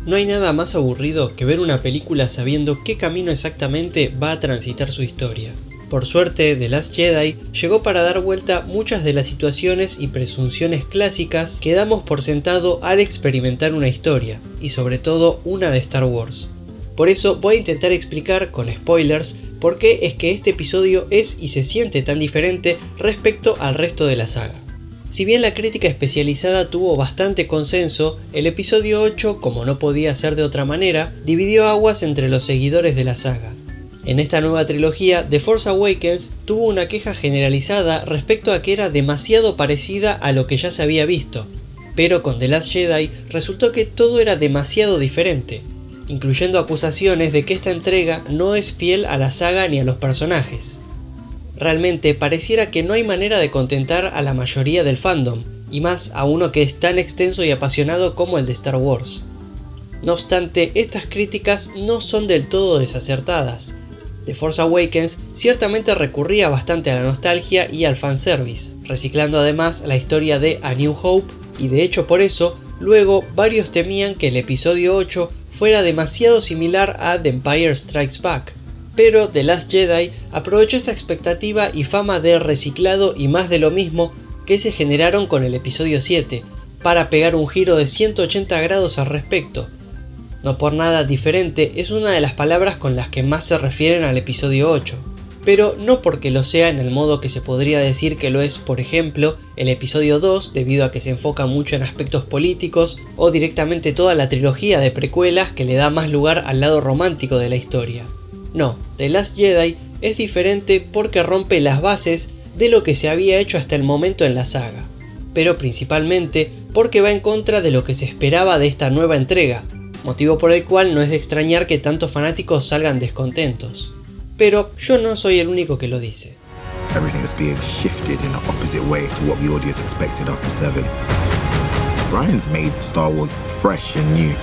No hay nada más aburrido que ver una película sabiendo qué camino exactamente va a transitar su historia. Por suerte, The Last Jedi llegó para dar vuelta muchas de las situaciones y presunciones clásicas que damos por sentado al experimentar una historia, y sobre todo una de Star Wars. Por eso voy a intentar explicar con spoilers por qué es que este episodio es y se siente tan diferente respecto al resto de la saga. Si bien la crítica especializada tuvo bastante consenso, el episodio 8, como no podía ser de otra manera, dividió aguas entre los seguidores de la saga. En esta nueva trilogía, The Force Awakens tuvo una queja generalizada respecto a que era demasiado parecida a lo que ya se había visto, pero con The Last Jedi resultó que todo era demasiado diferente, incluyendo acusaciones de que esta entrega no es fiel a la saga ni a los personajes. Realmente pareciera que no hay manera de contentar a la mayoría del fandom, y más a uno que es tan extenso y apasionado como el de Star Wars. No obstante, estas críticas no son del todo desacertadas. The Force Awakens ciertamente recurría bastante a la nostalgia y al fanservice, reciclando además la historia de A New Hope, y de hecho por eso, luego varios temían que el episodio 8 fuera demasiado similar a The Empire Strikes Back. Pero The Last Jedi aprovechó esta expectativa y fama de reciclado y más de lo mismo que se generaron con el episodio 7, para pegar un giro de 180 grados al respecto. No por nada diferente es una de las palabras con las que más se refieren al episodio 8, pero no porque lo sea en el modo que se podría decir que lo es, por ejemplo, el episodio 2 debido a que se enfoca mucho en aspectos políticos, o directamente toda la trilogía de precuelas que le da más lugar al lado romántico de la historia. No, The Last Jedi es diferente porque rompe las bases de lo que se había hecho hasta el momento en la saga, pero principalmente porque va en contra de lo que se esperaba de esta nueva entrega, motivo por el cual no es de extrañar que tantos fanáticos salgan descontentos. Pero yo no soy el único que lo dice. Everything is being shifted in an opposite way to what the audience expected after 7. Rian's made Star Wars fresh and new.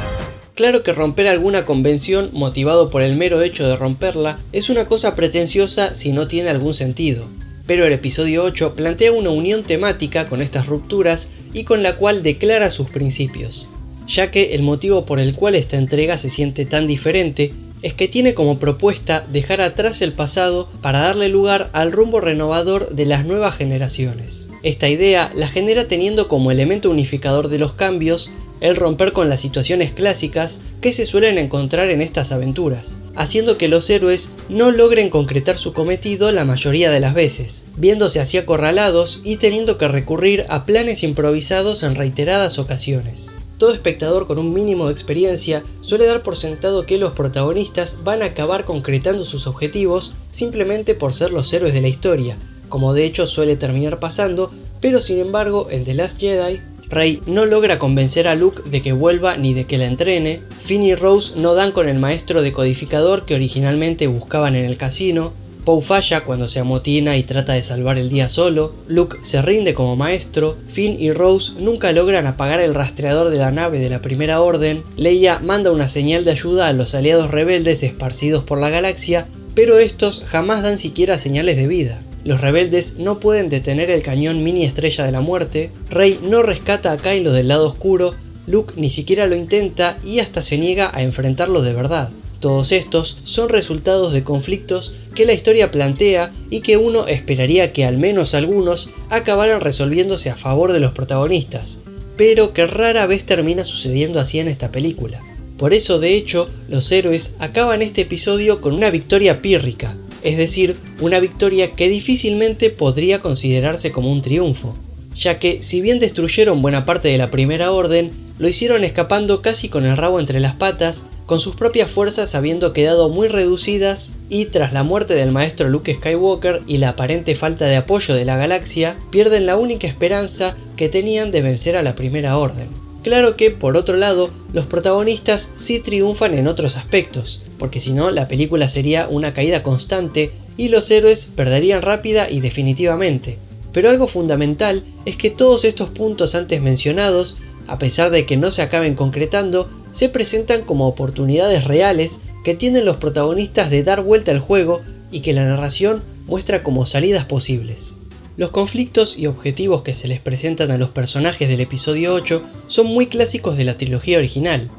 Claro que romper alguna convención motivado por el mero hecho de romperla es una cosa pretenciosa si no tiene algún sentido, pero el episodio 8 plantea una unión temática con estas rupturas y con la cual declara sus principios, ya que el motivo por el cual esta entrega se siente tan diferente es que tiene como propuesta dejar atrás el pasado para darle lugar al rumbo renovador de las nuevas generaciones. Esta idea la genera teniendo como elemento unificador de los cambios el romper con las situaciones clásicas que se suelen encontrar en estas aventuras, haciendo que los héroes no logren concretar su cometido la mayoría de las veces, viéndose así acorralados y teniendo que recurrir a planes improvisados en reiteradas ocasiones. Todo espectador con un mínimo de experiencia suele dar por sentado que los protagonistas van a acabar concretando sus objetivos simplemente por ser los héroes de la historia, como de hecho suele terminar pasando, pero sin embargo en The Last Jedi, Rey no logra convencer a Luke de que vuelva ni de que la entrene, Finn y Rose no dan con el maestro decodificador que originalmente buscaban en el casino, Poe falla cuando se amotina y trata de salvar el día solo, Luke se rinde como maestro, Finn y Rose nunca logran apagar el rastreador de la nave de la Primera Orden, Leia manda una señal de ayuda a los aliados rebeldes esparcidos por la galaxia, pero estos jamás dan siquiera señales de vida. Los rebeldes no pueden detener el cañón mini estrella de la muerte, Rey no rescata a Kylo del lado oscuro, Luke ni siquiera lo intenta y hasta se niega a enfrentarlo de verdad. Todos estos son resultados de conflictos que la historia plantea y que uno esperaría que al menos algunos acabaran resolviéndose a favor de los protagonistas, pero que rara vez termina sucediendo así en esta película. Por eso, de hecho, los héroes acaban este episodio con una victoria pírrica, es decir, una victoria que difícilmente podría considerarse como un triunfo, ya que si bien destruyeron buena parte de la Primera Orden, lo hicieron escapando casi con el rabo entre las patas, con sus propias fuerzas habiendo quedado muy reducidas y tras la muerte del maestro Luke Skywalker y la aparente falta de apoyo de la galaxia, pierden la única esperanza que tenían de vencer a la Primera Orden. Claro que, por otro lado, los protagonistas sí triunfan en otros aspectos, porque si no la película sería una caída constante y los héroes perderían rápida y definitivamente. Pero algo fundamental es que todos estos puntos antes mencionados, a pesar de que no se acaben concretando, se presentan como oportunidades reales que tienen los protagonistas de dar vuelta al juego y que la narración muestra como salidas posibles. Los conflictos y objetivos que se les presentan a los personajes del episodio 8 son muy clásicos de la trilogía original.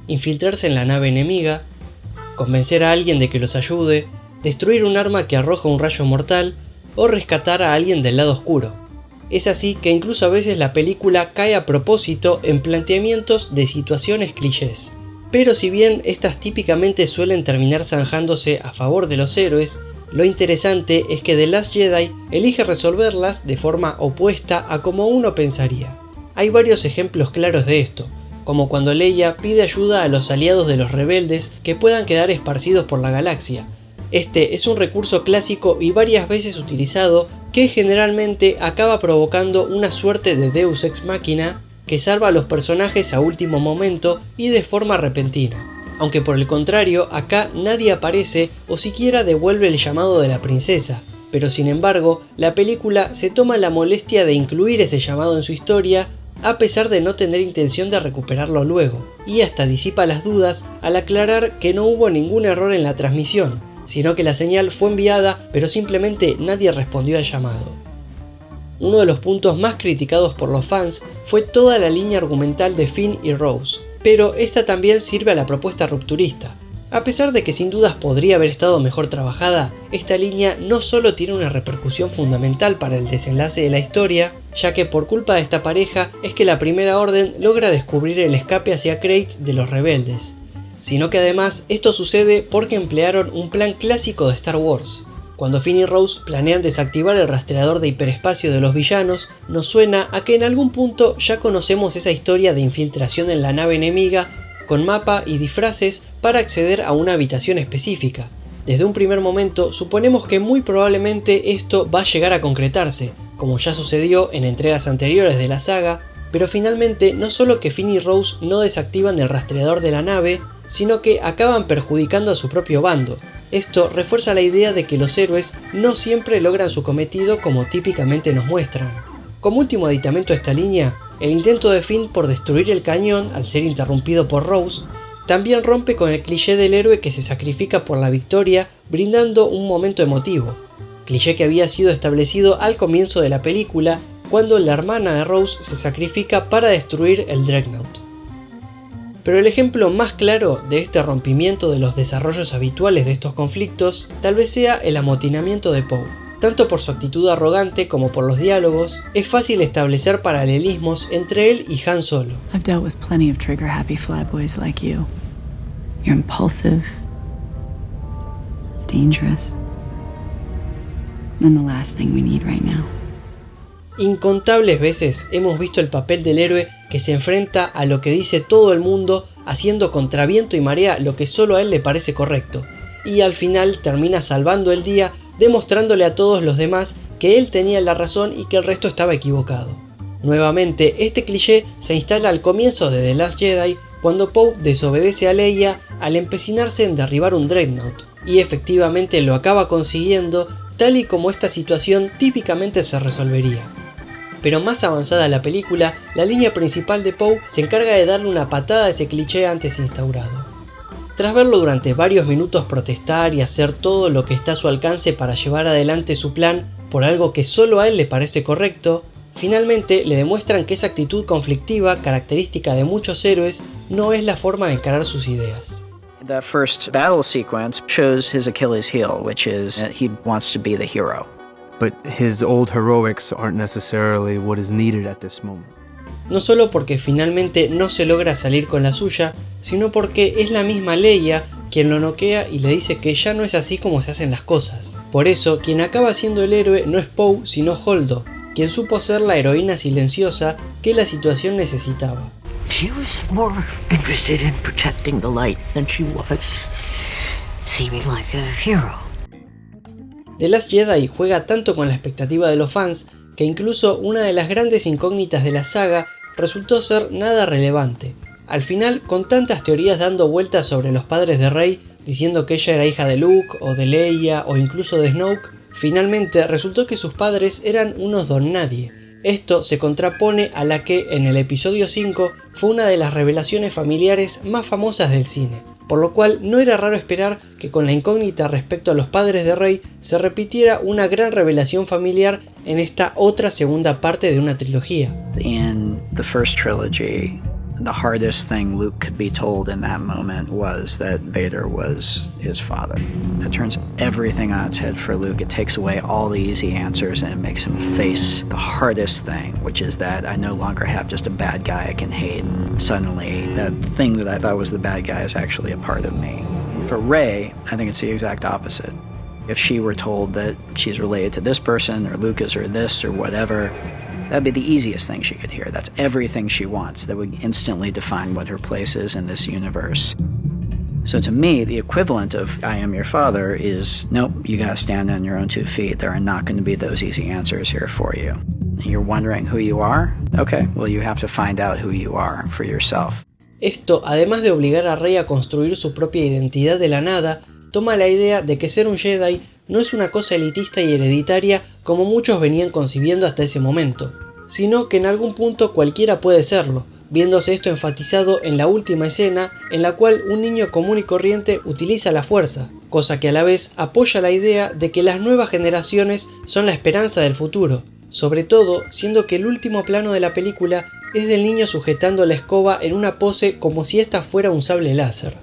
infiltrarse en la nave enemiga, convencer a alguien de que los ayude, destruir un arma que arroja un rayo mortal o rescatar a alguien del lado oscuro. Es así que incluso a veces la película cae a propósito en planteamientos de situaciones clichés. Pero si bien estas típicamente suelen terminar zanjándose a favor de los héroes, lo interesante es que The Last Jedi elige resolverlas de forma opuesta a como uno pensaría. Hay varios ejemplos claros de esto, como cuando Leia pide ayuda a los aliados de los rebeldes que puedan quedar esparcidos por la galaxia. Este es un recurso clásico y varias veces utilizado que generalmente acaba provocando una suerte de Deus Ex Machina que salva a los personajes a último momento y de forma repentina. Aunque por el contrario, acá nadie aparece o siquiera devuelve el llamado de la princesa, pero sin embargo, la película se toma la molestia de incluir ese llamado en su historia a pesar de no tener intención de recuperarlo luego, y hasta disipa las dudas al aclarar que no hubo ningún error en la transmisión, sino que la señal fue enviada pero simplemente nadie respondió al llamado. Uno de los puntos más criticados por los fans fue toda la línea argumental de Finn y Rose, pero esta también sirve a la propuesta rupturista. A pesar de que sin dudas podría haber estado mejor trabajada, esta línea no solo tiene una repercusión fundamental para el desenlace de la historia, ya que por culpa de esta pareja es que la Primera Orden logra descubrir el escape hacia Crait de los rebeldes, sino que además esto sucede porque emplearon un plan clásico de Star Wars. Cuando Finn y Rose planean desactivar el rastreador de hiperespacio de los villanos, nos suena a que en algún punto ya conocemos esa historia de infiltración en la nave enemiga con mapa y disfraces para acceder a una habitación específica. Desde un primer momento suponemos que muy probablemente esto va a llegar a concretarse, como ya sucedió en entregas anteriores de la saga, pero finalmente no solo que Finn y Rose no desactivan el rastreador de la nave, sino que acaban perjudicando a su propio bando. Esto refuerza la idea de que los héroes no siempre logran su cometido como típicamente nos muestran. Como último aditamento a esta línea, el intento de Finn por destruir el cañón al ser interrumpido por Rose también rompe con el cliché del héroe que se sacrifica por la victoria brindando un momento emotivo, cliché que había sido establecido al comienzo de la película cuando la hermana de Rose se sacrifica para destruir el Dreadnought. Pero el ejemplo más claro de este rompimiento de los desarrollos habituales de estos conflictos tal vez sea el amotinamiento de Poe. Tanto por su actitud arrogante como por los diálogos, es fácil establecer paralelismos entre él y Han Solo. I've dealt with plenty of trigger-happy flyboys like you. You're impulsive, dangerous, and the last thing we need right now. Incontables veces hemos visto el papel del héroe que se enfrenta a lo que dice todo el mundo haciendo contra viento y marea lo que solo a él le parece correcto, y al final termina salvando el día demostrándole a todos los demás que él tenía la razón y que el resto estaba equivocado. Nuevamente, este cliché se instala al comienzo de The Last Jedi cuando Poe desobedece a Leia al empecinarse en derribar un Dreadnought, y efectivamente lo acaba consiguiendo tal y como esta situación típicamente se resolvería. Pero más avanzada la película, la línea principal de Poe se encarga de darle una patada a ese cliché antes instaurado. Tras verlo durante varios minutos protestar y hacer todo lo que está a su alcance para llevar adelante su plan por algo que solo a él le parece correcto, finalmente le demuestran que esa actitud conflictiva, característica de muchos héroes, no es la forma de encarar sus ideas. That first battle sequence shows his Achilles heel, which is that he wants to be the hero. But his old heroics aren't necessarily what is needed at this moment. No solo porque finalmente no se logra salir con la suya, sino porque es la misma Leia quien lo noquea y le dice que ya no es así como se hacen las cosas. Por eso, quien acaba siendo el héroe no es Poe, sino Holdo, quien supo ser la heroína silenciosa que la situación necesitaba. She was more interested in protecting the light than she was seeming like a hero. The Last Jedi juega tanto con la expectativa de los fans que incluso una de las grandes incógnitas de la saga resultó ser nada relevante. Al final, con tantas teorías dando vueltas sobre los padres de Rey, diciendo que ella era hija de Luke o de Leia o incluso de Snoke, finalmente resultó que sus padres eran unos don nadie. Esto se contrapone a la que en el episodio 5 fue una de las revelaciones familiares más famosas del cine, por lo cual no era raro esperar que con la incógnita respecto a los padres de Rey se repitiera una gran revelación familiar en esta otra segunda parte de una trilogía. In the first trilogy, the hardest thing Luke could be told in that moment was that Vader was his father. That turns everything on its head for Luke. It takes away all the easy answers and it makes him face the hardest thing, which is that I no longer have just a bad guy I can hate. Suddenly, that thing that I thought was the bad guy is actually a part of me. For Rey, I think it's the exact opposite. If she were told that she's related to this person or Lucas or this or whatever, that'd be the easiest thing she could hear. That's everything she wants. That would instantly define what her place is in this universe. So to me, the equivalent of I am your father is, nope, you gotta stand on your own 2 feet. There are not going to be those easy answers here for you. You're wondering who you are? Okay, well you have to find out who you are for yourself. Esto, además de obligar a Rey a construir su propia identidad de la nada, toma la idea de que ser un Jedi no es una cosa elitista y hereditaria como muchos venían concibiendo hasta ese momento, sino que en algún punto cualquiera puede serlo, viéndose esto enfatizado en la última escena en la cual un niño común y corriente utiliza la fuerza, cosa que a la vez apoya la idea de que las nuevas generaciones son la esperanza del futuro, sobre todo siendo que el último plano de la película es del niño sujetando la escoba en una pose como si esta fuera un sable láser.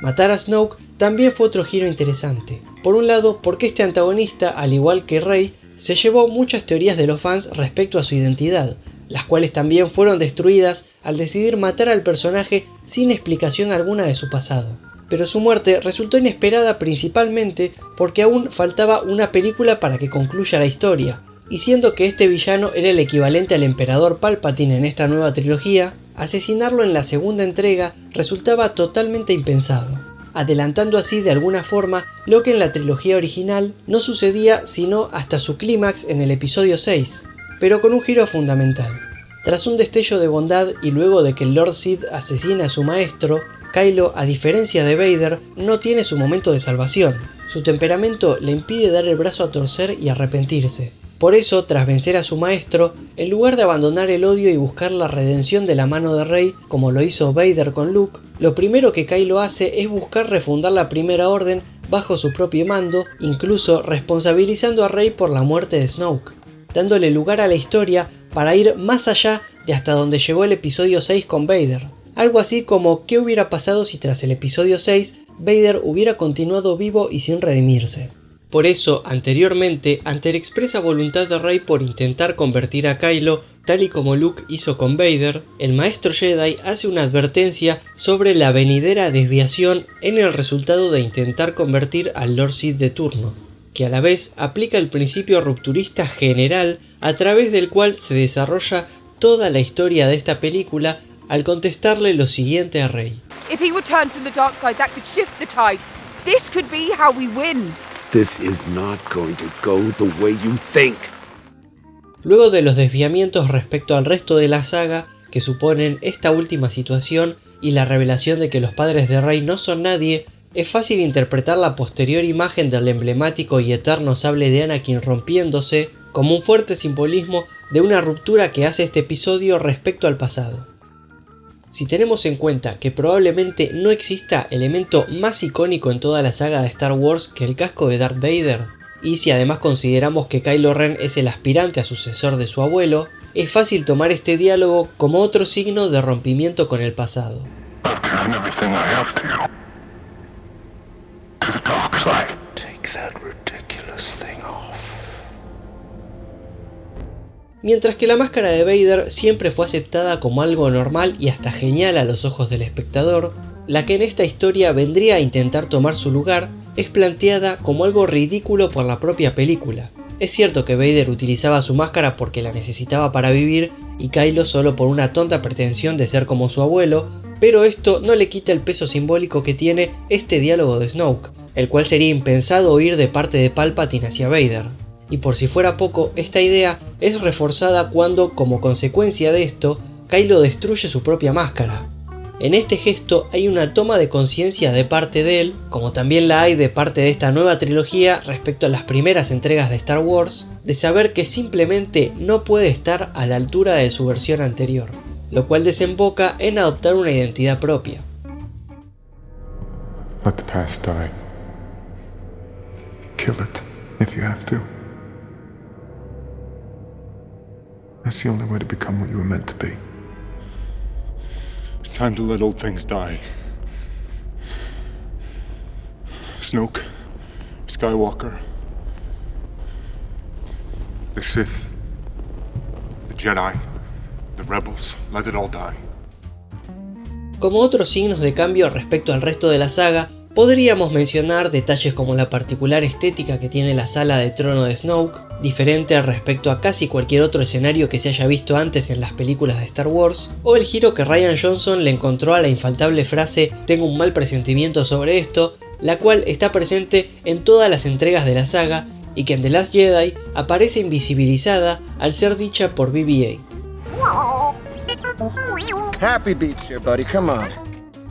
Matar a Snoke también fue otro giro interesante. Por un lado, porque este antagonista, al igual que Rey, se llevó muchas teorías de los fans respecto a su identidad, las cuales también fueron destruidas al decidir matar al personaje sin explicación alguna de su pasado. Pero su muerte resultó inesperada principalmente porque aún faltaba una película para que concluya la historia, y siendo que este villano era el equivalente al emperador Palpatine en esta nueva trilogía, asesinarlo en la segunda entrega resultaba totalmente impensado, adelantando así de alguna forma lo que en la trilogía original no sucedía sino hasta su clímax en el episodio 6, pero con un giro fundamental. Tras un destello de bondad y luego de que el Lord Sith asesina a su maestro, Kylo, a diferencia de Vader, no tiene su momento de salvación. Su temperamento le impide dar el brazo a torcer y arrepentirse. Por eso, tras vencer a su maestro, en lugar de abandonar el odio y buscar la redención de la mano de Rey, como lo hizo Vader con Luke, lo primero que Kylo hace es buscar refundar la Primera Orden bajo su propio mando, incluso responsabilizando a Rey por la muerte de Snoke, dándole lugar a la historia para ir más allá de hasta donde llegó el episodio 6 con Vader. Algo así como qué hubiera pasado si tras el episodio 6 Vader hubiera continuado vivo y sin redimirse. Por eso, anteriormente, ante la expresa voluntad de Rey por intentar convertir a Kylo, tal y como Luke hizo con Vader, el maestro Jedi hace una advertencia sobre la venidera desviación en el resultado de intentar convertir al Lord Sith de turno, que a la vez aplica el principio rupturista general a través del cual se desarrolla toda la historia de esta película al contestarle lo siguiente a Rey. If he were turned from the dark side, that could shift the tide. This could be how we win. This is not going to go the way you think. Luego de los desviamientos respecto al resto de la saga que suponen esta última situación y la revelación de que los padres de Rey no son nadie, es fácil interpretar la posterior imagen del emblemático y eterno sable de Anakin rompiéndose como un fuerte simbolismo de una ruptura que hace este episodio respecto al pasado. Si tenemos en cuenta que probablemente no exista elemento más icónico en toda la saga de Star Wars que el casco de Darth Vader, y si además consideramos que Kylo Ren es el aspirante a sucesor de su abuelo, es fácil tomar este diálogo como otro signo de rompimiento con el pasado. Mientras que la máscara de Vader siempre fue aceptada como algo normal y hasta genial a los ojos del espectador, la que en esta historia vendría a intentar tomar su lugar es planteada como algo ridículo por la propia película. Es cierto que Vader utilizaba su máscara porque la necesitaba para vivir y Kylo solo por una tonta pretensión de ser como su abuelo, pero esto no le quita el peso simbólico que tiene este diálogo de Snoke, el cual sería impensado oír de parte de Palpatine hacia Vader. Y por si fuera poco, esta idea es reforzada cuando, como consecuencia de esto, Kylo destruye su propia máscara. En este gesto hay una toma de conciencia de parte de él, como también la hay de parte de esta nueva trilogía respecto a las primeras entregas de Star Wars, de saber que simplemente no puede estar a la altura de su versión anterior, lo cual desemboca en adoptar una identidad propia. Let the past die. Kill it if you have to. That's the only way to become what you were meant to be. It's time to let old things die. Snoke, Skywalker, the Sith, the Jedi, the Rebels, let it all die. Como otros signos de cambio respecto al resto de la saga, podríamos mencionar detalles como la particular estética que tiene la sala de trono de Snoke, diferente respecto a casi cualquier otro escenario que se haya visto antes en las películas de Star Wars, o el giro que Rian Johnson le encontró a la infaltable frase "tengo un mal presentimiento sobre esto", la cual está presente en todas las entregas de la saga y que en The Last Jedi aparece invisibilizada al ser dicha por BB-8. Happy beats here, buddy. Come on.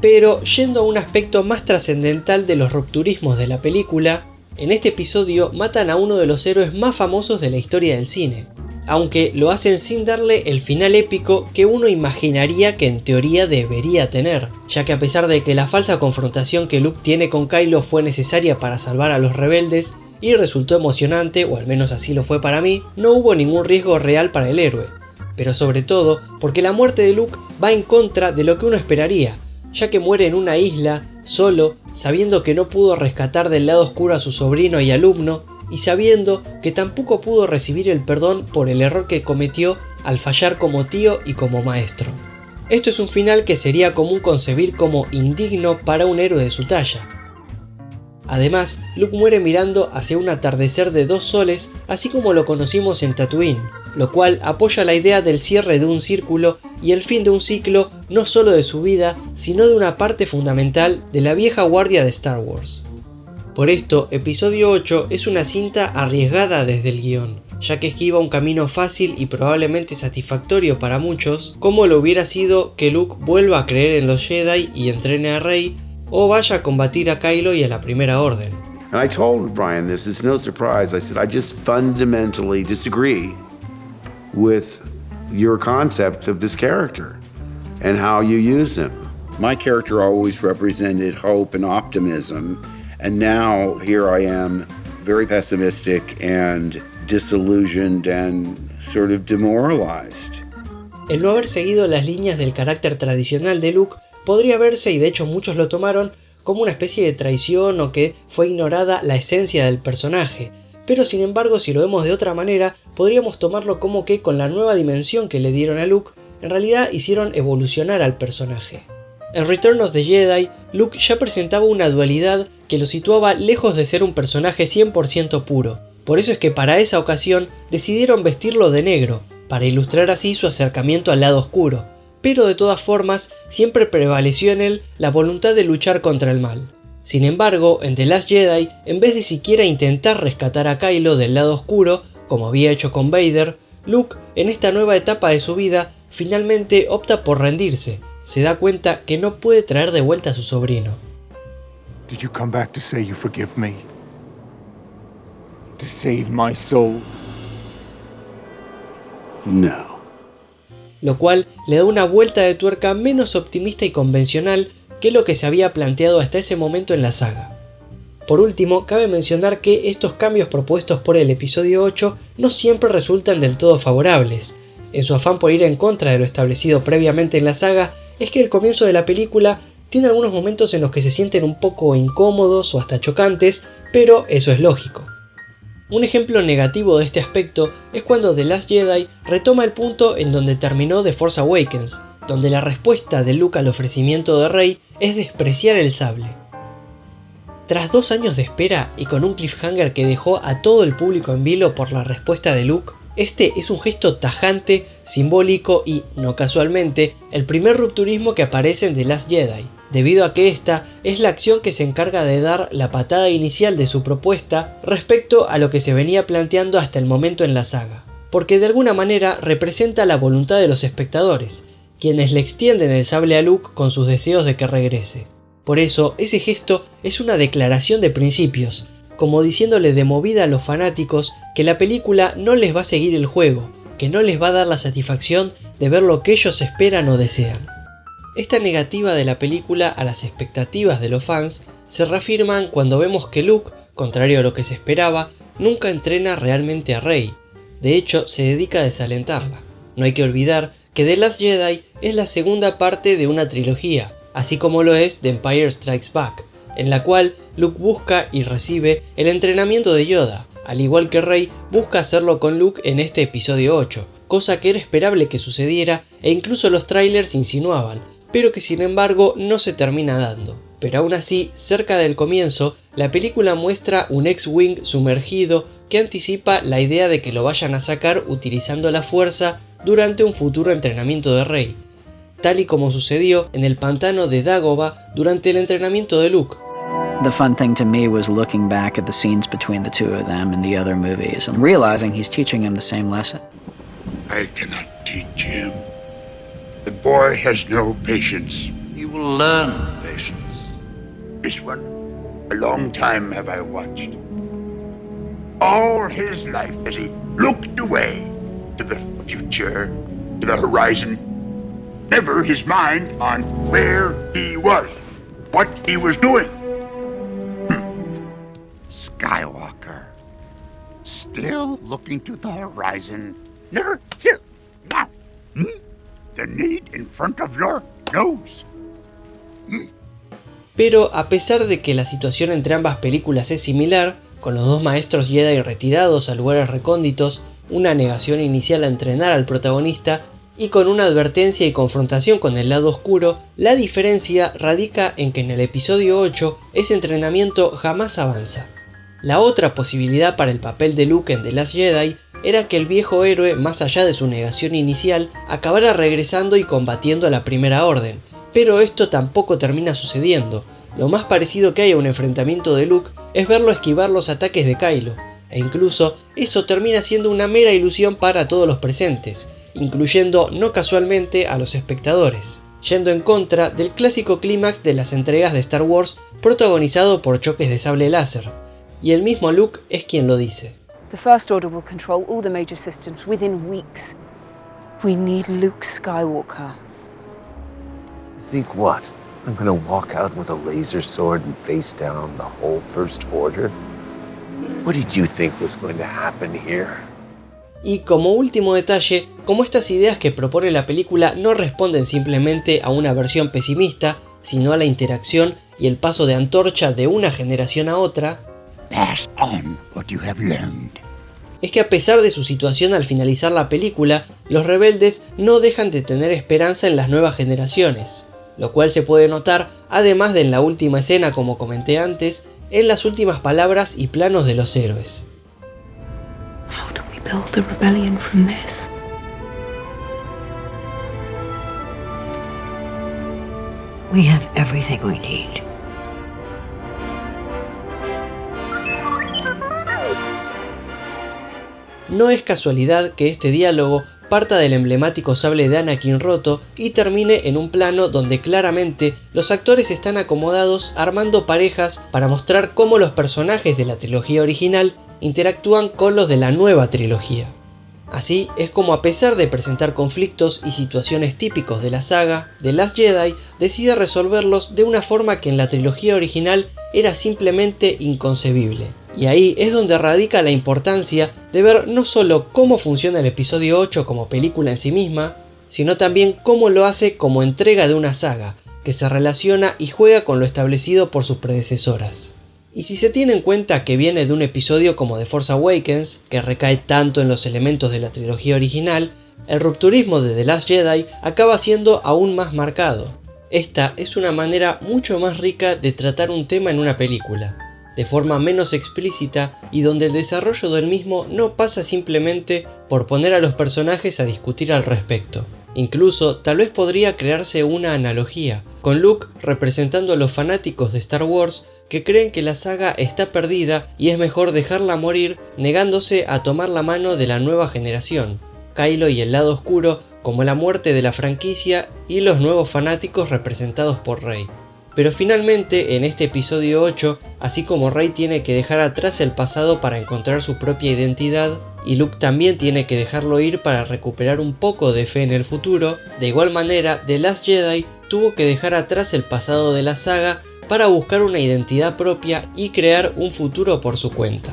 Pero yendo a un aspecto más trascendental de los rupturismos de la película, en este episodio matan a uno de los héroes más famosos de la historia del cine, aunque lo hacen sin darle el final épico que uno imaginaría que en teoría debería tener, ya que a pesar de que la falsa confrontación que Luke tiene con Kylo fue necesaria para salvar a los rebeldes y resultó emocionante, o al menos así lo fue para mí, no hubo ningún riesgo real para el héroe, pero sobre todo porque la muerte de Luke va en contra de lo que uno esperaría, ya que muere en una isla, solo, sabiendo que no pudo rescatar del lado oscuro a su sobrino y alumno, y sabiendo que tampoco pudo recibir el perdón por el error que cometió al fallar como tío y como maestro. Esto es un final que sería común concebir como indigno para un héroe de su talla. Además, Luke muere mirando hacia un atardecer de 2 soles, así como lo conocimos en Tatooine, lo cual apoya la idea del cierre de un círculo y el fin de un ciclo no solo de su vida, sino de una parte fundamental de la vieja guardia de Star Wars. Por esto, episodio 8 es una cinta arriesgada desde el guión, ya que esquiva un camino fácil y probablemente satisfactorio para muchos, como lo hubiera sido que Luke vuelva a creer en los Jedi y entrene a Rey, o vaya a combatir a Kylo y a la Primera Orden. And I told Brian this, it's no surprise. I said, I just fundamentally disagree with your concept of this character and how you use him. My character always represented hope and optimism, and now here I am, very pessimistic and disillusioned and sort of demoralized. El no haber seguido las líneas del carácter tradicional de Luke podría verse, y de hecho muchos lo tomaron, como una especie de traición o que fue ignorada la esencia del personaje, pero sin embargo si lo vemos de otra manera podríamos tomarlo como que con la nueva dimensión que le dieron a Luke, en realidad hicieron evolucionar al personaje. En Return of the Jedi, Luke ya presentaba una dualidad que lo situaba lejos de ser un personaje 100% puro, por eso es que para esa ocasión decidieron vestirlo de negro, para ilustrar así su acercamiento al lado oscuro, pero de todas formas siempre prevaleció en él la voluntad de luchar contra el mal. Sin embargo, en The Last Jedi, en vez de siquiera intentar rescatar a Kylo del lado oscuro, como había hecho con Vader, Luke, en esta nueva etapa de su vida, finalmente opta por rendirse. Se da cuenta que no puede traer de vuelta a su sobrino. Did you come back to say you forgive me? To save my soul? No. Lo cual le da una vuelta de tuerca menos optimista y convencional que lo que se había planteado hasta ese momento en la saga. Por último, cabe mencionar que estos cambios propuestos por el episodio 8 no siempre resultan del todo favorables. En su afán por ir en contra de lo establecido previamente en la saga, es que el comienzo de la película tiene algunos momentos en los que se sienten un poco incómodos o hasta chocantes, pero eso es lógico. Un ejemplo negativo de este aspecto es cuando The Last Jedi retoma el punto en donde terminó The Force Awakens, donde la respuesta de Luke al ofrecimiento de Rey es despreciar el sable. Tras 2 años de espera y con un cliffhanger que dejó a todo el público en vilo por la respuesta de Luke, este es un gesto tajante, simbólico y, no casualmente, el primer rupturismo que aparece en The Last Jedi, debido a que esta es la acción que se encarga de dar la patada inicial de su propuesta respecto a lo que se venía planteando hasta el momento en la saga, porque de alguna manera representa la voluntad de los espectadores, quienes le extienden el sable a Luke con sus deseos de que regrese. Por eso, ese gesto es una declaración de principios, como diciéndole de movida a los fanáticos que la película no les va a seguir el juego, que no les va a dar la satisfacción de ver lo que ellos esperan o desean. Esta negativa de la película a las expectativas de los fans se reafirman cuando vemos que Luke, contrario a lo que se esperaba, nunca entrena realmente a Rey. De hecho, se dedica a desalentarla. No hay que olvidar que The Last Jedi es la segunda parte de una trilogía, así como lo es The Empire Strikes Back, en la cual Luke busca y recibe el entrenamiento de Yoda, al igual que Rey busca hacerlo con Luke en este episodio 8, cosa que era esperable que sucediera e incluso los trailers insinuaban, pero que sin embargo no se termina dando. Pero aún así, cerca del comienzo, la película muestra un X-Wing sumergido que anticipa la idea de que lo vayan a sacar utilizando la fuerza durante un futuro entrenamiento de Rey, tal y como sucedió en el pantano de Dagobah durante el entrenamiento de Luke. The fun thing to me was looking back at the scenes between the two of them in the other movies and realizing he's teaching him the same lesson. I cannot teach him. The boy has no patience. He will learn patience. This one, a long time have I watched. All his life as he looked away to the future, to the horizon, never his mind on where he was, what he was doing. Skywalker, still looking to the horizon, never here, now. The need in front of your nose. Pero a pesar de que la situación entre ambas películas es similar, con los dos maestros Jedi retirados a lugares recónditos, una negación inicial a entrenar al protagonista y con una advertencia y confrontación con el lado oscuro, la diferencia radica en que en el episodio 8 ese entrenamiento jamás avanza. La otra posibilidad para el papel de Luke en The Last Jedi era que el viejo héroe, más allá de su negación inicial, acabara regresando y combatiendo a la Primera Orden, pero esto tampoco termina sucediendo. Lo más parecido que hay a un enfrentamiento de Luke es verlo esquivar los ataques de Kylo, e incluso eso termina siendo una mera ilusión para todos los presentes, incluyendo no casualmente a los espectadores, yendo en contra del clásico clímax de las entregas de Star Wars protagonizado por choques de sable láser, y el mismo Luke es quien lo dice. The First Order will control all the major systems within weeks. We need Luke Skywalker. Think what? I'm gonna walk out with a laser sword and face down the whole First Order? What did you think was going to happen here? Y como último detalle, como estas ideas que propone la película no responden simplemente a una versión pesimista, sino a la interacción y el paso de antorcha de una generación a otra, Pass on what you have learned. Es que a pesar de su situación al finalizar la película, los rebeldes no dejan de tener esperanza en las nuevas generaciones, lo cual se puede notar, además de en la última escena como comenté antes, en las últimas palabras y planos de los héroes. How do we build a rebellion from this? We have everything we need. No es casualidad que este diálogo parta del emblemático sable de Anakin roto y termine en un plano donde claramente los actores están acomodados armando parejas para mostrar cómo los personajes de la trilogía original interactúan con los de la nueva trilogía. Así es como, a pesar de presentar conflictos y situaciones típicos de la saga, The Last Jedi decide resolverlos de una forma que en la trilogía original era simplemente inconcebible. Y ahí es donde radica la importancia de ver no solo cómo funciona el episodio 8 como película en sí misma, sino también cómo lo hace como entrega de una saga, que se relaciona y juega con lo establecido por sus predecesoras. Y si se tiene en cuenta que viene de un episodio como The Force Awakens, que recae tanto en los elementos de la trilogía original, el rupturismo de The Last Jedi acaba siendo aún más marcado. Esta es una manera mucho más rica de tratar un tema en una película, de forma menos explícita y donde el desarrollo del mismo no pasa simplemente por poner a los personajes a discutir al respecto. Incluso tal vez podría crearse una analogía, con Luke representando a los fanáticos de Star Wars que creen que la saga está perdida y es mejor dejarla morir, negándose a tomar la mano de la nueva generación, Kylo y el lado oscuro como la muerte de la franquicia y los nuevos fanáticos representados por Rey. Pero finalmente en este episodio 8, así como Rey tiene que dejar atrás el pasado para encontrar su propia identidad, y Luke también tiene que dejarlo ir para recuperar un poco de fe en el futuro, de igual manera The Last Jedi tuvo que dejar atrás el pasado de la saga para buscar una identidad propia y crear un futuro por su cuenta.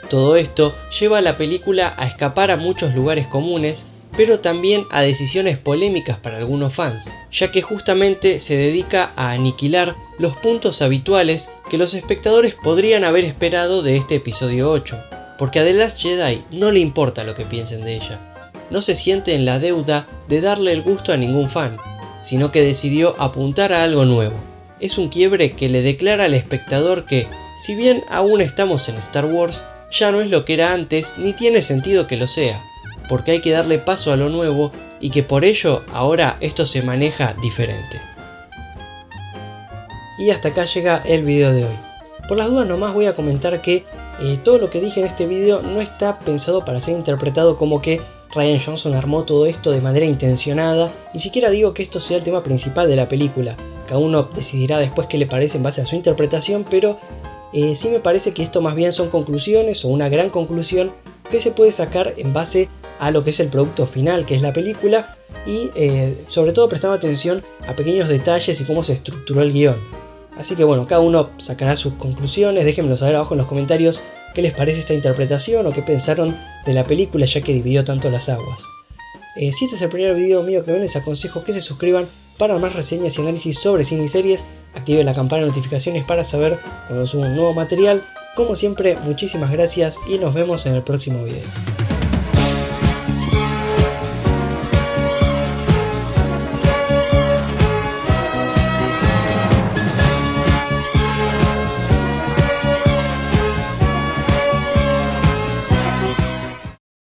Todo esto lleva a la película a escapar a muchos lugares comunes, pero también a decisiones polémicas para algunos fans, ya que justamente se dedica a aniquilar los puntos habituales que los espectadores podrían haber esperado de este episodio 8, porque a The Last Jedi no le importa lo que piensen de ella. No se siente en la deuda de darle el gusto a ningún fan, sino que decidió apuntar a algo nuevo. Es un quiebre que le declara al espectador que, si bien aún estamos en Star Wars, ya no es lo que era antes ni tiene sentido que lo sea, porque hay que darle paso a lo nuevo y que por ello ahora esto se maneja diferente. Y hasta acá llega el video de hoy. Por las dudas nomás voy a comentar que todo lo que dije en este video no está pensado para ser interpretado como que Rian Johnson armó todo esto de manera intencionada, ni siquiera digo que esto sea el tema principal de la película, cada uno decidirá después qué le parece en base a su interpretación, pero sí me parece que esto más bien son conclusiones o una gran conclusión que se puede sacar en base a lo que es el producto final, que es la película, y sobre todo prestando atención a pequeños detalles y cómo se estructuró el guión. Así que bueno, cada uno sacará sus conclusiones, déjenmelo saber abajo en los comentarios qué les parece esta interpretación o qué pensaron de la película ya que dividió tanto las aguas. Si este es el primer video mío que ven, les aconsejo que se suscriban para más reseñas y análisis sobre cine y series, activen la campana de notificaciones para saber cuando subo un nuevo material. Como siempre, muchísimas gracias y nos vemos en el próximo video.